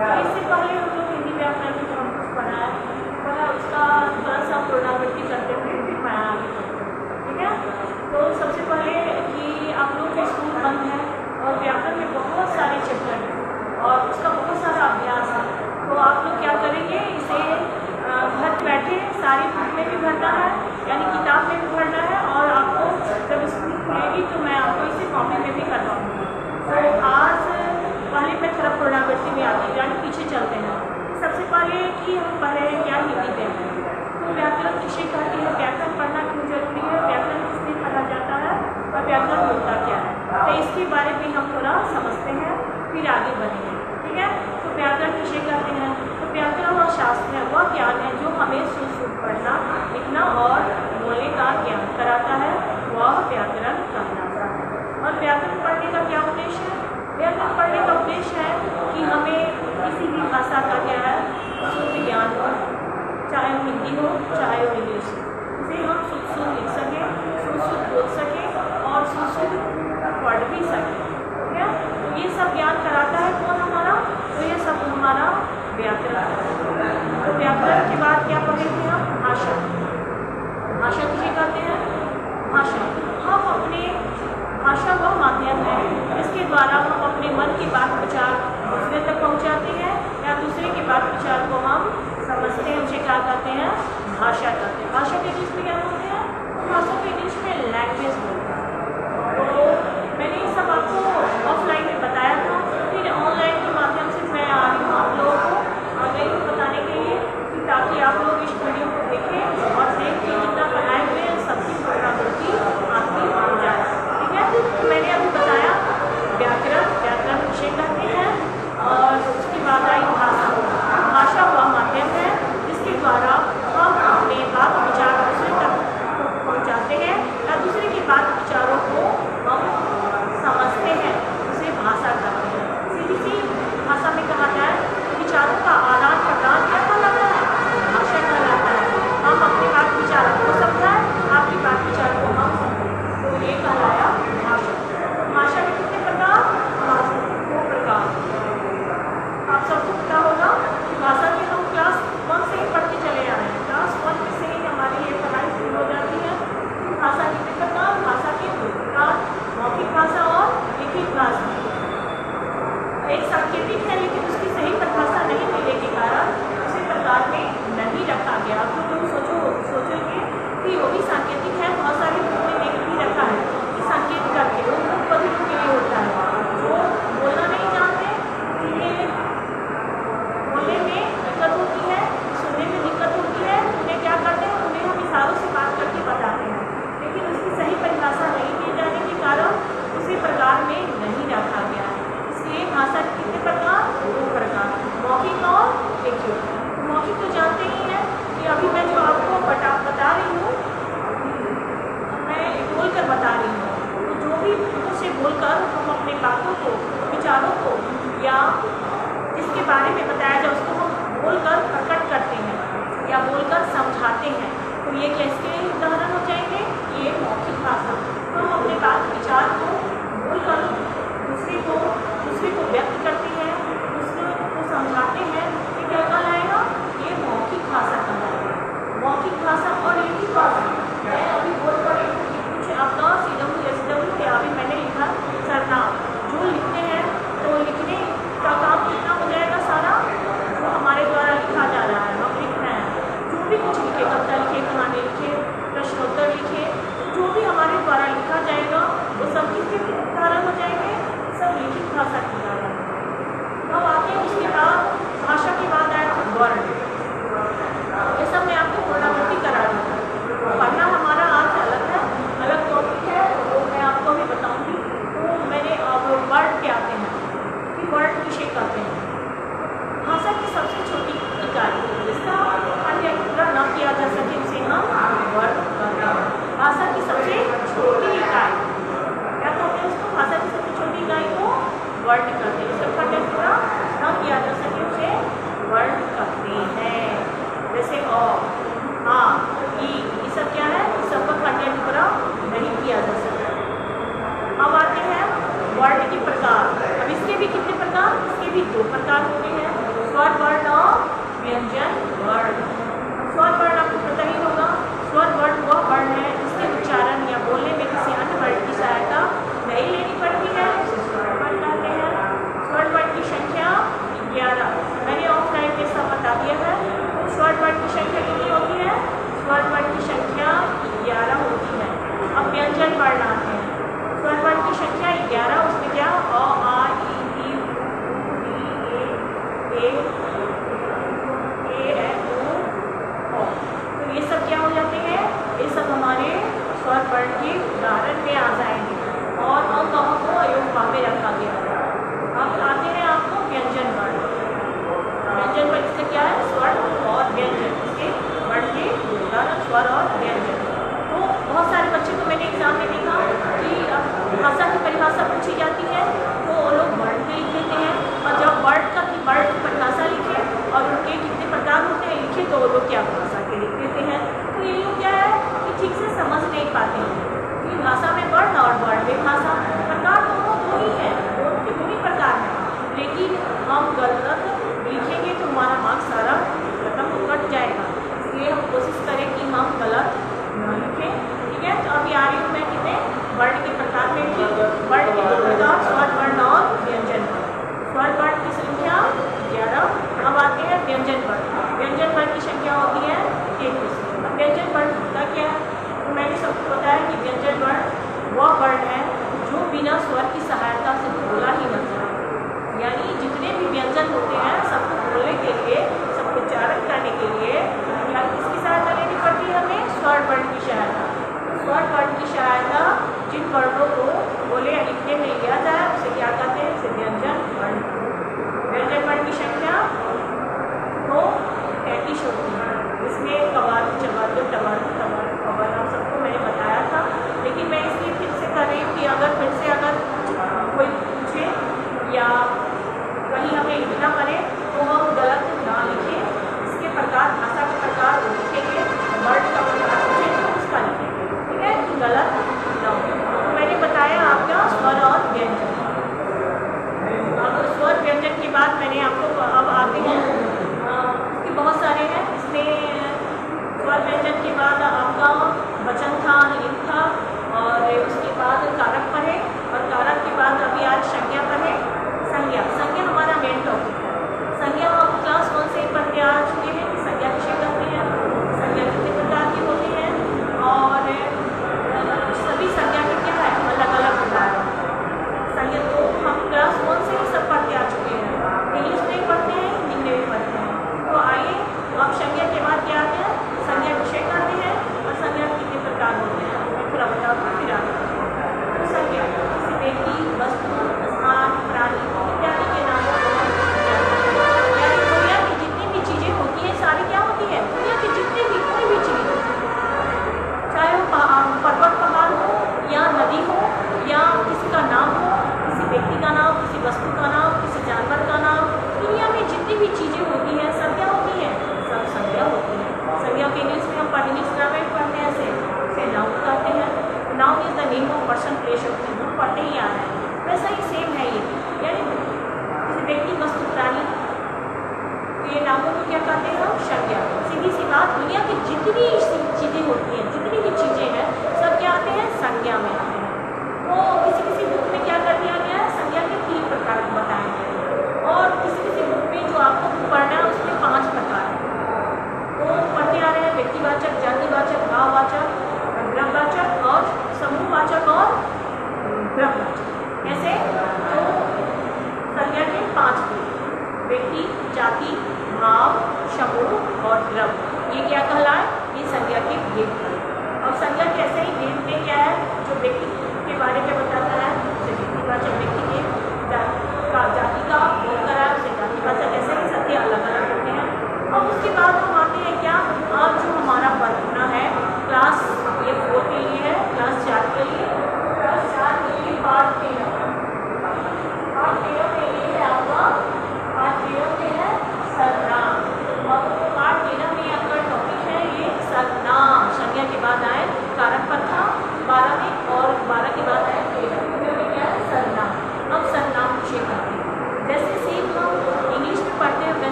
तो इससे पहले हम लोग हिंदी व्याकरण में जो हम कुछ पढ़ा उसका थोड़ा सा पुनरावृत्ति करते हुए फिर मैं आगे बढ़ती हूँ, ठीक है। तो सबसे पहले कि आप लोग का स्कूल बंद है और व्याकरण में बहुत सारे चैप्टर हैं और उसका बहुत सारा अभ्यास है, तो आप लोग क्या करेंगे, इसे घर बैठे सारी बुक में भी भरना है, यानी किताब में भी भरना है, और आपको जब स्कूल खुलेगी तो मैं आपको इसे कॉपी में भी करवाऊँगी। तो आज पहले मैं थोड़ा पुनरावृत्ति में आती हूँ, यानी पीछे चलते हैं। सबसे पहले कि हम पढ़े हैं क्या हिंदी व्याकरण, तो व्याकरण किसे कहते हैं, व्याकरण पढ़ना क्यों जरूरी है, व्याकरण किस लिए पढ़ा जाता है और व्याकरण होता क्या है, तो इसके बारे में हम थोड़ा समझते हैं, फिर आगे बढ़ेंगे, ठीक है। तो व्याकरण किसे कहते हैं, तो व्याकरण और शास्त्र है वह ज्ञान है जो हमें शुद्ध पढ़ना लिखना और बोलने का ज्ञान कराता है, वह व्याकरण कहलाता है। और व्याकरण पढ़ने का क्या उद्देश्य है, व्याकरण पढ़ने का उद्देश्य है कि हमें किसी भी भाषा का क्या है शुद्ध ज्ञान हो, चाहे वो हिंदी हो चाहे वो इंग्लिश हो, उसे हम शुद्ध लिख सकें, शुद्ध बोल सकें और शुद्ध पढ़ भी सकें, ठीक है। तो ये सब ज्ञान कराता है कौन हमारा, तो ये सब हमारा व्याकरण है। तो व्याकरण के बाद क्या पढ़ेंगे हम, भाषा। भाषा किसे कहते हैं, भाषा हम अपने भाषा वह माध्यम है जिसके द्वारा हम अपने मन की बात विचार दूसरे तक पहुंचाते हैं या दूसरे की बात विचार को हम समझते हैं, उसे क्या कहते हैं, भाषा कहते हैं। भाषा के इंग्लिश में क्या बोलते हैं, भाषा के इंग्लिश में लैंग्वेज बोलते हैं। तो मैंने ये सब आपको ऑफलाइन में बताया था, फिर ऑनलाइन के माध्यम से मैं आ रही हूँ आप लोगों को आ गई हूँ बताने के लिए कि ताकि आप लोग इस वीडियो को देखें और देख के जितना पढ़ाए हुए सबकी पुनरावृत्ति आपकी हो जाए, ठीक है। तो मैंने अभी बताया व्याकरण, व्याकरण किसे कहते हैं, और उसके बाद आई भाषा। भाषा वह माध्यम है जिसके द्वारा हम अपने बात विचार दूसरे तक पहुँचाते हैं या दूसरे की बात विचारों को हम समझते हैं, उसे भाषा कहते हैं। सीधी भाषा में कहा जाए विचारों का आदान प्रदान क्या कहलाता है, भाषा कहलाता है। हम अपनी बात विचारों को समझाएं, आपकी बात विचार को हम समझें, तो ये कहलाया भाषा। भाषा में कितने प्रकार, भाषा 2 प्रकार। आप सबको पता होगा कि भाषा के हम क्लास 1 से ही पढ़ते चले आ रहे हैं, क्लास 1 से ही हमारी ये पढ़ाई शुरू हो जाती है। भाषा कितने प्रकार, भाषा के 2 प्रकार, मौखिक भाषा और लिखित भाषा। एक सांकेतिक है लेकिन उसकी सही परिभाषा नहीं मिलने के कारण उसे प्रकार में नहीं रखा गया। तो तुम सोचोगे कि वो भी सांकेतिक है, बहुत सारे बुक में देख भी रखा है कि सांकेत करके वो पद्धति के लिए होता है, जो बोलना नहीं जानते उन्हें बोलने में दिक्कत होती है, सुनने में दिक्कत होती है, उन्हें क्या करते हैं, उन्हें हम इशारों से बात करके बताते हैं, लेकिन उसकी सही परिभाषा नहीं दिए जाने के कारण उसे प्रकार में नहीं रखा गया है। इसलिए भाषा के कितने प्रकार, 2 प्रकार, मौखिक और लिखित। तो मौखिक तो जानते ही हैं कि अभी मैं जो आपको बता रही हूँ मैं बोलकर बता रही हूँ, तो जो भी मुँह से बोलकर हम अपने बातों को विचारों को या जिसके बारे में बताया जाए उसको हम बोलकर प्रकट करते हैं या बोलकर समझाते हैं, तो ये किसके उदाहरण हो जाएंगे, ये मौखिक भाषा। तो हम अपने बात विचार को बोलकर दूसरे को व्यक्त करते हैं, दूसरे को समझाते हैं, ये क्या कहलाएगा, ये मौखिक भाषा कहलाएगा। मौखिक भाषा और लिखित भाषा मैं अभी बोल पा रही हूँ कि कुछ आपका CW के अभी मैंने लिखा सरनाम, जो लिखते हैं तो लिखने का काम कितना हो जाएगा, सारा जो हमारे द्वारा लिखा जा रहा है हम लिख रहे हैं, जो भी कुछ लिखे, कविता लिखे, कहानी लिखे, के उदाहरण में आ जाएंगे और कहों को अयोग्य में रखा गया है। अब आते हैं आपको व्यंजन वर्ण। व्यंजन वर्ण से क्या है? स्वर और व्यंजन, इसके वर्ण के उदाहरण स्वर और व्यंजन। तो बहुत सारे बच्चे को मैंने एग्जाम में देखा कि भाषा की परिभाषा पूछी जाती है तो वो लोग वर्ण के लिख देते हैं, और जब वर्ण की परिभाषा लिखे और उनके कितने प्रकार होते हैं लिखे तो वो लोग क्या भाषा के लिख देते हैं। तो ये लोग क्या है कि ठीक से समझ नहीं पाते हैं कि भाषा में वर्ण और वर्ण में भाषा, प्रकार दोनों दो ही है, दोनों के दो ही प्रकार हैं, लेकिन हम गलत लिखेंगे तो हमारा मार्क्स सारा खत्म कट जाएगा। इसलिए हम कोशिश करें कि हम गलत न लिखें, ठीक है। तो अभी आ रही हूँ मैं कितने वर्ण के प्रकार में कि वर्ण के दो प्रकार, स्वर वर्ण और व्यंजन वर्ण। स्वर वर्ण की संख्या 11। अब आते हैं व्यंजन वर्ण। व्यंजन वर्ण की संख्या होती है 33। अब व्यंजन वर्ण होता क्या है? तो मैंने सबको बताया कि व्यंजन वर्ण वह वर्ण है जो बिना स्वर की सहायता से बोला ही न जाए, यानी जितने भी व्यंजन होते हैं सबको बोलने के लिए, सबको उच्चारण करने के लिए या किसकी सहायता लेनी पड़ती है? हमें स्वर वर्ण की सहायता। स्वर वर्ण की सहायता जिन वर्णों को बोले या लिखने में लिया जाए उसे क्या कहते हैं? उसे व्यंजन वर्ण। व्यंजन वर्ण की संख्या तो 33 होती है। इसमें कवाल, चवाल, टवाल, कवाल आप सबको मैंने बताया था, लेकिन मैं इसलिए फिर से कर रही हूँ कि अगर फिर से कोई पूछे या कहीं हमें लिखना पड़े तो हम गलत ना लिखें। इसके प्रकार, भाषा के प्रकार लिखेंगे, वर्ण का प्रकार पूछे तो उसका लिखेंगे, ठीक है, कि गलत ना हो। तो मैंने बताया आपका स्वर और व्यंजन। अब स्वर व्यंजन के बाद मैंने आपको अब आते हैं कि बहुत सारे हैं। इसमें स्वर व्यंजन के बाद आपका वचन था, लिंग था, और उसके बाद कारक पढ़े, और कारक के बाद अभी आज संज्ञा पढ़े। संज्ञा हमारा मेन टॉपिक है। संज्ञा हम क्लास 1 से ही पढ़ते आ चुके हैं कि संज्ञा किसे कहते हैं, संज्ञा कितने प्रकार की होती है, और सभी संज्ञा के क्या है? अलग अलग उदाहरण। संज्ञा तो हम क्लास 1 से ही सब पढ़ते आ चुके हैं, इंग्लिश में भी पढ़ते हैं, हिंदी में भी पढ़ते हैं। तो आइए अब संज्ञा के बाद क्या आते हैं? संज्ञा विषय करते हैं और संज्ञा कितने प्रकार होते हैं मैं थोड़ा बताऊँ फिर आगे। तो संज्ञा किसी व्यक्ति, वस्तु, स्थान, प्राणी इत्यादि के नामों को यानी दुनिया की जितनी भी चीज़ें होती हैं सारी क्या होती है? दुनिया की जितनी भी कोई भी चीज़, चाहे वो पर्वत पहाड़ हो या नदी हो या किसी का नाम हो, किसी व्यक्ति का नाम, किसी वस्तु का नाम, किसी जानवर का नाम, दुनिया में जितनी भी चीज़ें होती हैं सब क्या होती हैं? सब संज्ञा होती है। संज्ञा के इंग्लिश में हम इंग्लिश ग्रामर पढ़ते हैं, उसे नाउन कहते हैं। Noun is the name of person, place of thing, हम पढ़ते ही आ रहे हैं। वैसा ही सेम है ये, यानी किसी व्यक्ति, वस्तु, प्राणी, ये नामों को क्या कहते हैं हम? संज्ञा। सीधी सी बात, दुनिया की जितनी चीज़ें होती हैं, जितनी भी चीज़ें हैं सब क्या आते हैं? संज्ञा में आते हैं। तो किसी किसी बुक में क्या कर दिया गया है? संज्ञा के 3 प्रकार बताए गए हैं, और किसी किसी बुक में जो आपको पढ़ना है उसमें 5 प्रकार है। तो पढ़ते आ रहे हैं व्यक्तिवाचक, जातिवाचक, भाववाचक, द्रव्यवाचक और समूहवाचक और द्रव्यवाचक। कैसे? तो संज्ञा के 5 भेद: व्यक्ति, जाति, भाव, समूह और द्रव्य। ये क्या कहलाए? ये संज्ञा के भेद।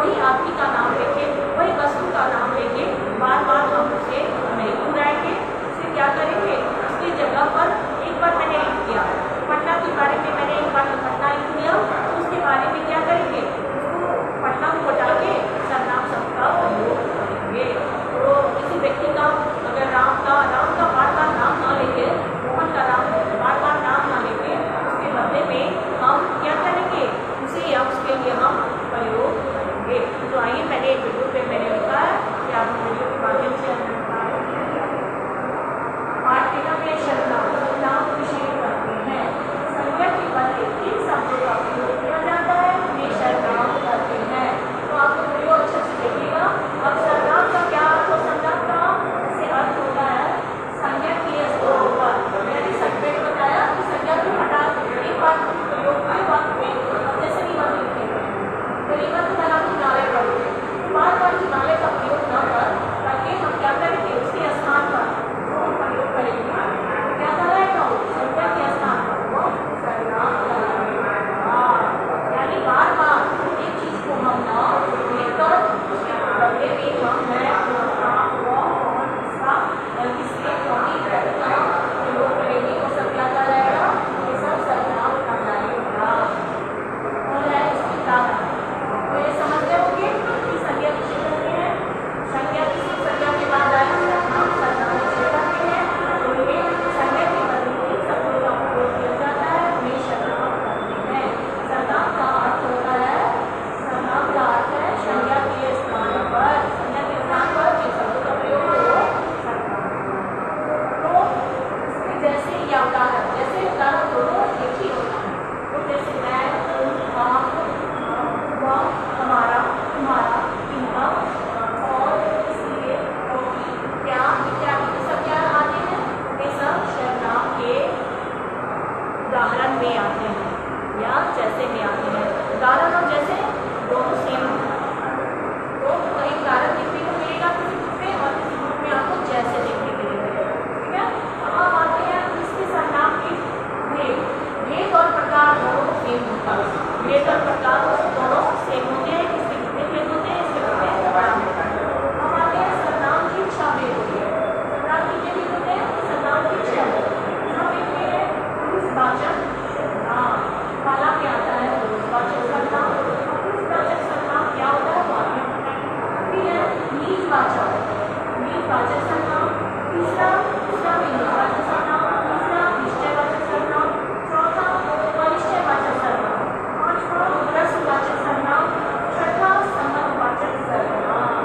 वही आदमी का नाम लेके, वही वस्तु का नाम लेके बार बार हम उसे नहीं दोहराएंगे। उसे क्या करेंगे, उसकी जगह पर एक बार मैंने लिख दिया पटना के बारे में, मैंने एक बार पटना लिख दिया, उसके बारे में क्या करेंगे, उसको पटना को हटा के सर्वनाम शब्द का प्रयोग करेंगे। तो किसी व्यक्ति का अगर राम का बार बार नाम ना लेके, मोहन का बार बार नाम ना लेके, उसके बदले में हम क्या करेंगे, उसे या उसके लिए हम प्रयोग करेंगे। तो आइए पहले एक वीडियो पे मैंने लिखा है कि आप वीडियो के माध्यम से पाठ्यक्रम में सर्वनाम विषय करते हैं। संज्ञा के बदले किन शब्दों का प्रयोग किया जाता है, वे सर्वनाम करते हैं। तो आप लोग वीडियो अच्छे से देखिएगा। अब सर्वनाम का क्या अर्थ हो, सर्वनाम का से अर्थ होता है संज्ञा के स्थान पर, मैंने संज्ञा को बताया कि संज्ञा को हटा एक बार प्रयोग के वक्त में, जैसे निबंध लिखे तो निबंध बना किनारे करोगे, बार बार किनारे का प्रयोग न कर करके हम क्या करेंगे, उसके स्थान पर प्रयोग करेंगे। क्या कराएगा, संज्ञा के स्थान पर वो सर्वनाम कराएगा। यानी बार बार एक चीज को हम ना लेकर उसके बदले में हम किसके प्रयोग करेंगे, वो सब क्या कराएगा, ये सब सर्वनाम कराएगा। और है इसकी ताकत, तो ये समझते होंगे कि संज्ञा किसे कहते हैं। संज्ञा किसी संज्ञा के बाद आया सर्वनाम किसे कहते हैं। तो ये संज्ञा के बदले किन शब्दों का प्रयोग किया जाता है, वे सर्वनाम करते हैं। सर्वनाम का अर्थ होता है, सर्वनाम का अर्थ है संज्ञा के स्थान पर, संज्ञा के स्थान पर जिन शब्दों का प्रयोग हो तो इसके जैसे या उदाहरण, जैसे उदाहरण दोनों एक ही होता है। तो जैसे मैं, तुम, आप, वह, हमारा, तुम्हारा, इनका और इसलिए, क्योंकि, क्या इत्यादि, ये सब क्या आते हैं, ये सब सर्वनाम के उदाहरण में आते हैं या जैसे में आते हैं। उदाहरण और जैसे दोनों सेम होता है। तो कहीं उदाहरण देखने को मिलेगा किसी बुक में और किसी बुक में आपको जैसे देखने के लिए मिलेगा। ठीक है, तो अब आते हैं इसके सर्वनाम के भेद और प्रकार दोनों सेम होता है। भेद और प्रकार दोनों सेम होते हैं। इसके कितने भेद होते हैं, इसके कितने प्रकार होते हैं। अब आते हैं सर्वनाम की 6 भेद होते हैं। सर्वनाम की कितने भेद होते हैं, सर्वनाम की 6 भेद। पुरुषवाचक सर्वनाम पहला क्या आता है, पुरुषवाचक सर्वनाम। पुरुषवाचक सर्वनाम क्या होता है, वो आपने बताया। फिर है नीचवाचक सर्वनाम। तीसरा विनिर्वाचक सर्वनाम। तीसरा निश्चयवाचक सर्वनाम। चौथा अनिश्चयवाचक सर्वनाम। पांचवा रसवाचक सर्वनाम। छठा संबंधवाचक सर्वनाम।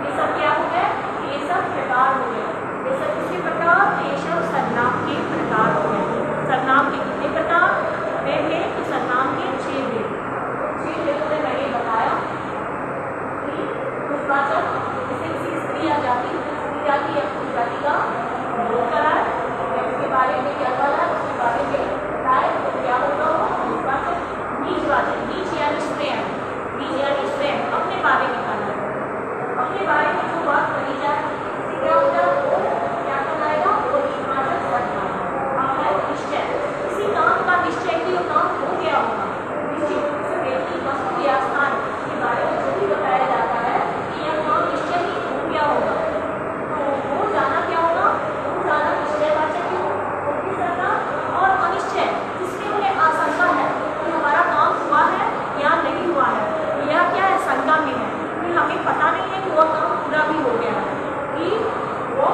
ये सब क्या हो गए, ये सब प्रकार हो गए। ये सब किसके प्रकार, ये सब सर्वनाम के प्रकार हो गए। सर्वनाम के कितने प्रकार हैं, तो सर्वनाम के 6 भेद। 6 भेदों में मैंने बताया कि पुरुषवाचक, जैसे किसी स्त्री या जाति या पुरुष जाति का प्रयोग कराए, इसके बारे में क्या करा, उसके बारे में बताए, तो क्या होगा वो पुरुषवाचक। नीचवाचक, नीच यानी स्वयं, नीच यानी स्वयं अपने बारे में करना, अपने बारे में जो बात कही जाए उसे क्या होता है, वो क्या कराएगा, वो नीचवाचक सर्वनाम। निश्चय, किसी काम का निश्चय कि वो काम हो गया होगा, निश्चित उस व्यक्ति, वस्तु या स्थान के बारे में जो भी बताया जाता है कि यह काम निश्चय ही हो गया होगा, तो वो जाना क्या होगा, वो जाना निश्चयवाचक होगी सर्वनाम। और अनिश्चय, जिसमें हमें आशंका है कि हमारा काम हुआ है या नहीं हुआ है, या क्या है, शंका में है कि हमें पता नहीं है कि वह काम पूरा भी हो गया है, कि वो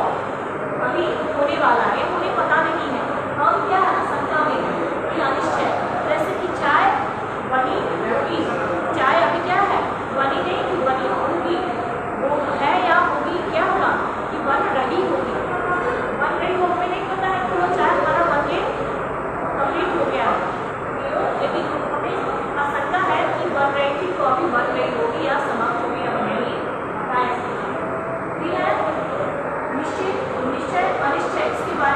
अभी होने वाला है, उन्हें पता नहीं है, हम क्या है, शंका में है कि अनिश्चय। जैसे कि चाय बनी होगी, चाय अभी क्या है, बनी नहीं कि बनी होगी, वो है या होगी, क्या होगा कि बन रही होगी। बन रही हो हमें नहीं पता है कि वो चाय हमारा बन के कंप्लीट हो गया है, लेकिन हमें आशंका है कि बन रही थी तो अभी बन रही होगी या समाप्त होगी, हमें नहीं पता है। निश्चित, निश्चय, अनिश्चय, इसके बारे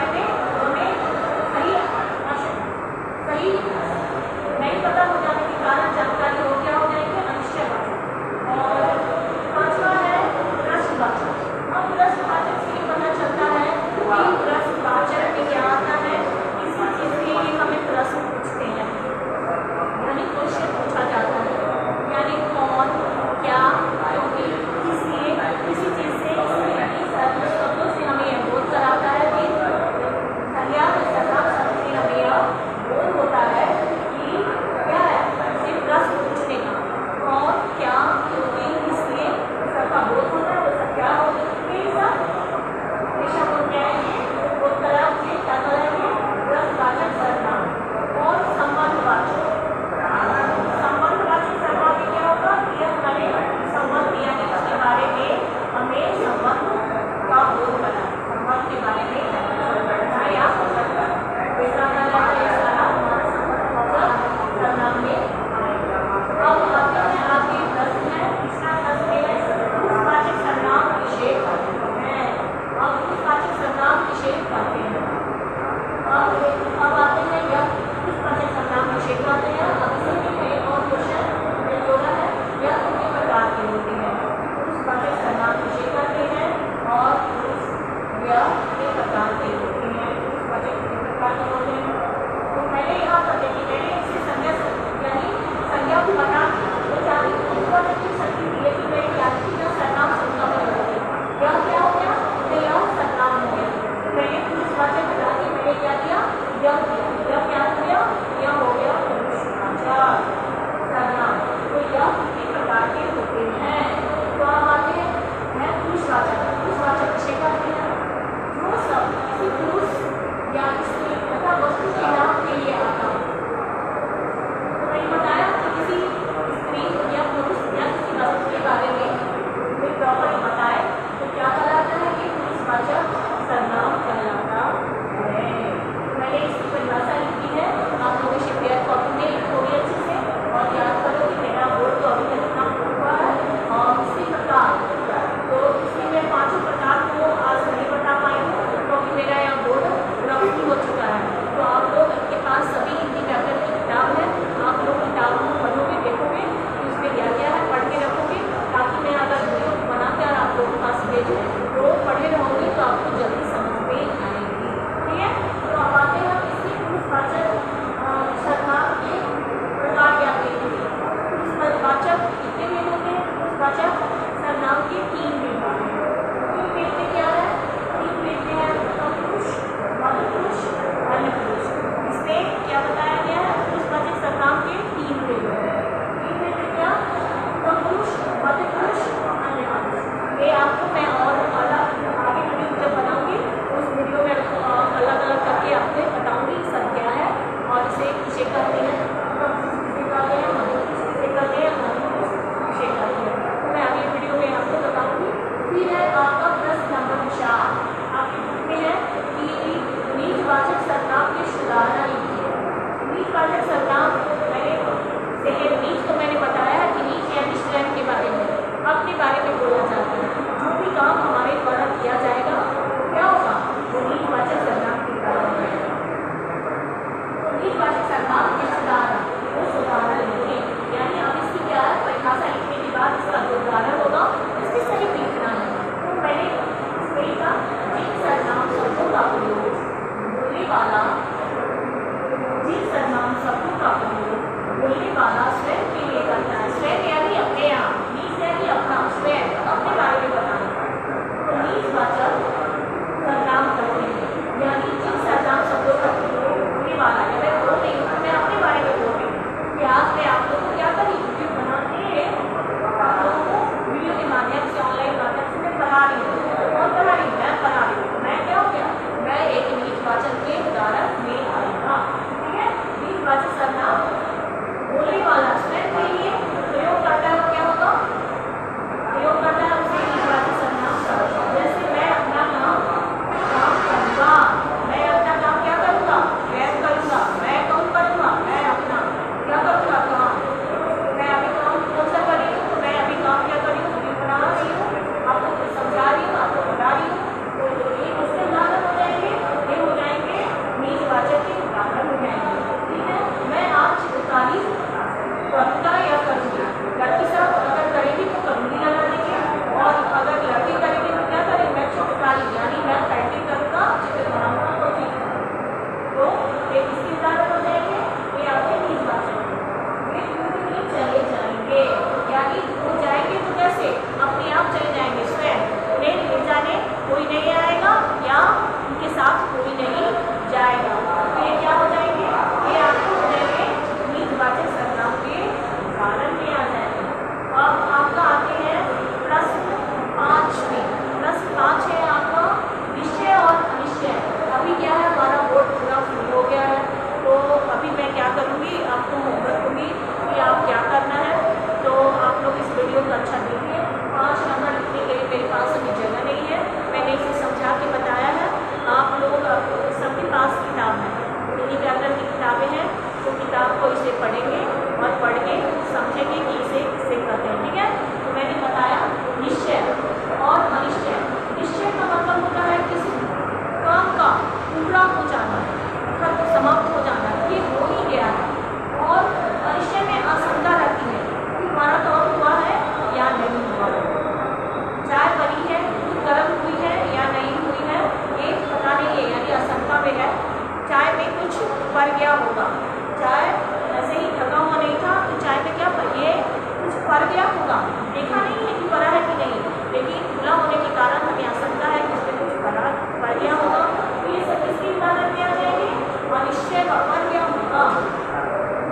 होगा, देखा नहीं है कि पढ़ा है कि नहीं, लेकिन खुला होने के कारण हमें आशंका है कि उसने कुछ पढ़ लिया होगा। तो ये सब किसकी इबादत में आ जाएंगे, अनिश्चय का पढ़ लिया होगा,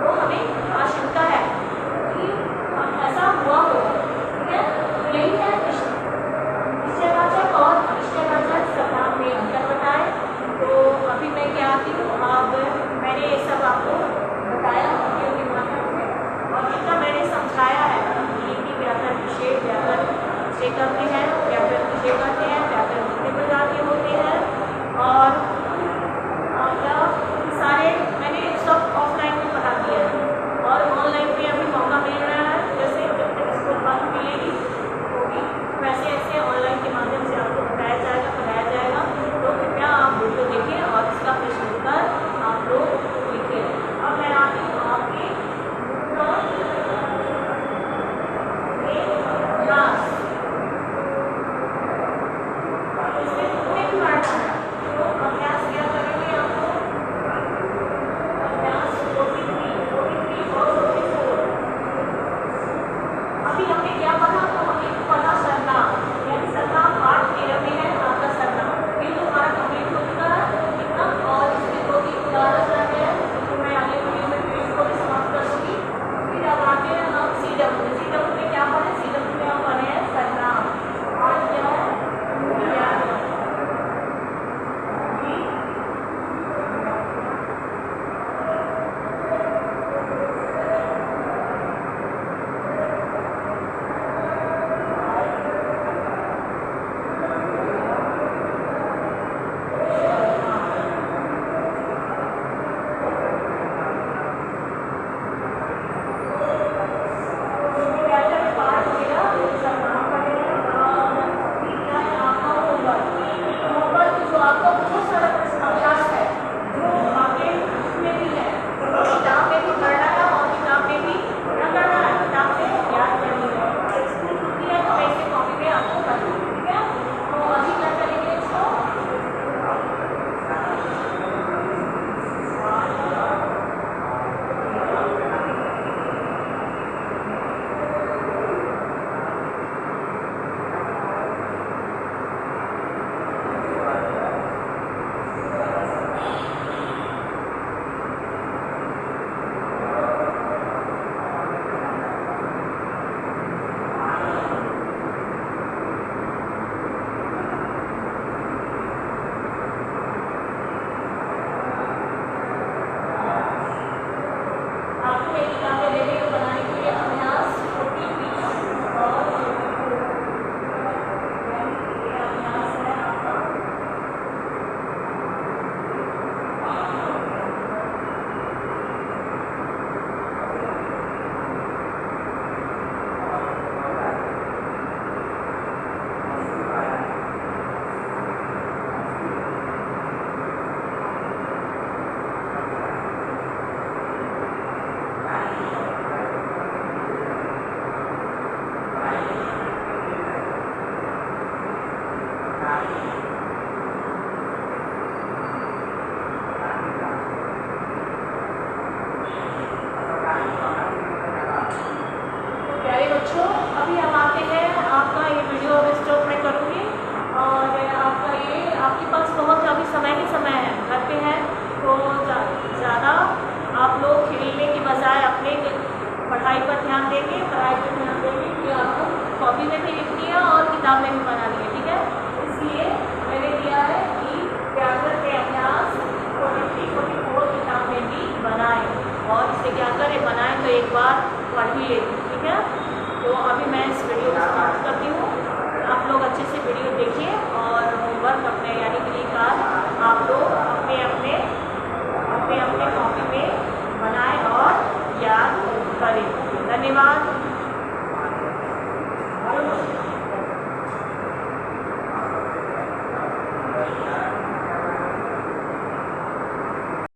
तो हमें आशंका है कि ऐसा हुआ हो। ठीक है, तो यही है निश्चयवाचक और अनिश्चयवाचक सर्वनाम में अंतर बताए। तो अभी मैं क्या आती हूँ, अब मैंने ये सब आपको बताया वीडियो के माध्यम से, और जितना मैंने समझाया है कि व्याकरण विषय व्याकरण विषय करते हैं, व्याकरण विषय करते हैं, व्याकरण कितने प्रकार के होते हैं, और सारे मैंने सब ऑफलाइन में पढ़ा दिया है, और ऑनलाइन में अभी मौका मिल रहा है, जैसे जब तक स्कूल बंद मिलेगी होगी वैसे ऐसे ऑनलाइन के माध्यम से आपको बताया जाएगा, पढ़ाया जाएगा। तो कृपया आप वीडियो देखें और इसका प्रश्न उत्तर आप लोग लिखिए। अब मैं आती हूँ आपके अभ्यास, इसमें तुम्हें भी पढ़ना है। तो अभ्यास क्या करेंगे आपको, अभ्यास 43 और 44। अभी हमने क्या पढ़ा, तो हमने पढ़ा सर्वनाम, यानी सर्वनाम पार्ट 13 में है आपका सर्वनाम। ये तो हमारा कंप्लीट हो चुका है कितना, और इसमें 2-3 उदाहरण रहते हैं, तो मैं अगले वीडियो में फिर इसको भी समाप्त कर दूँगी। फिर अब आते हैं हम CW में क्या पढ़े, CW में हम पढ़े हैं सर्वनाम, और क्या है आप लोग खेलने की बजाय अपने पढ़ाई पर ध्यान देंगे, कि आपको कॉपी में भी लिखनी है और किताब में भी बनानी है, ठीक है। इसलिए मैंने दिया है कि व्याकरण के अभ्यास 43-44 किताब में भी बनाए, और इसे क्या करें, बनाएं तो एक बार पढ़ ही लें, ठीक है। तो अभी मैं इस वीडियो को समाप्त करती हूँ। आप लोग अच्छे से वीडियो देखिए और होमवर्क अपने यानी कि आप लोग